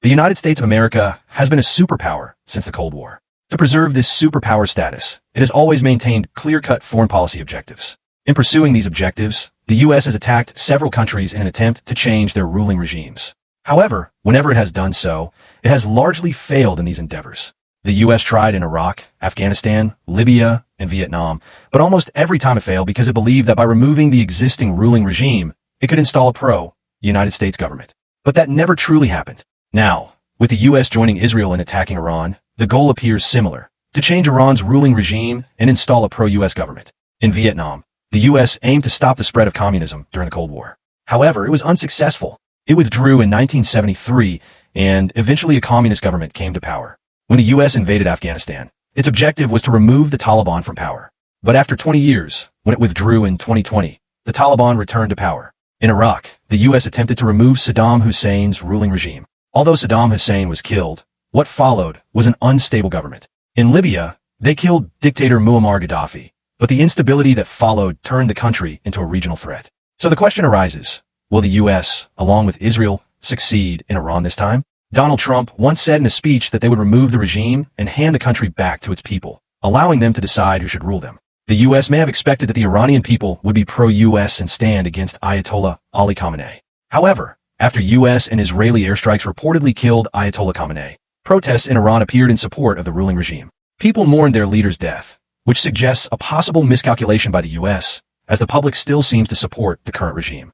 The United States of America has been a superpower since the Cold War. To preserve this superpower status, it has always maintained clear-cut foreign policy objectives. In pursuing these objectives, the U.S. has attacked several countries in an attempt to change their ruling regimes. However, whenever it has done so, it has largely failed in these endeavors. The U.S. tried in Iraq, Afghanistan, Libya, and Vietnam, but almost every time it failed because it believed that by removing the existing ruling regime, it could install a pro-United States government. But that never truly happened. Now, with the U.S. joining Israel in attacking Iran, the goal appears similar: to change Iran's ruling regime and install a pro-U.S. government. In Vietnam, the U.S. aimed to stop the spread of communism during the Cold War. However, it was unsuccessful. It withdrew in 1973, and eventually a communist government came to power. When the U.S. invaded Afghanistan, its objective was to remove the Taliban from power. But after 20 years, when it withdrew in 2020, the Taliban returned to power. In Iraq, the U.S. attempted to remove Saddam Hussein's ruling regime. Although Saddam Hussein was killed, what followed was an unstable government. In Libya, they killed dictator Muammar Gaddafi, but the instability that followed turned the country into a regional threat. So the question arises, will the U.S., along with Israel, succeed in Iran this time? Donald Trump once said in a speech that they would remove the regime and hand the country back to its people, allowing them to decide who should rule them. The U.S. may have expected that the Iranian people would be pro-U.S. and stand against Ayatollah Ali Khamenei. However, after U.S. and Israeli airstrikes reportedly killed Ayatollah Khamenei, protests in Iran appeared in support of the ruling regime. People mourned their leader's death, which suggests a possible miscalculation by the U.S., as the public still seems to support the current regime.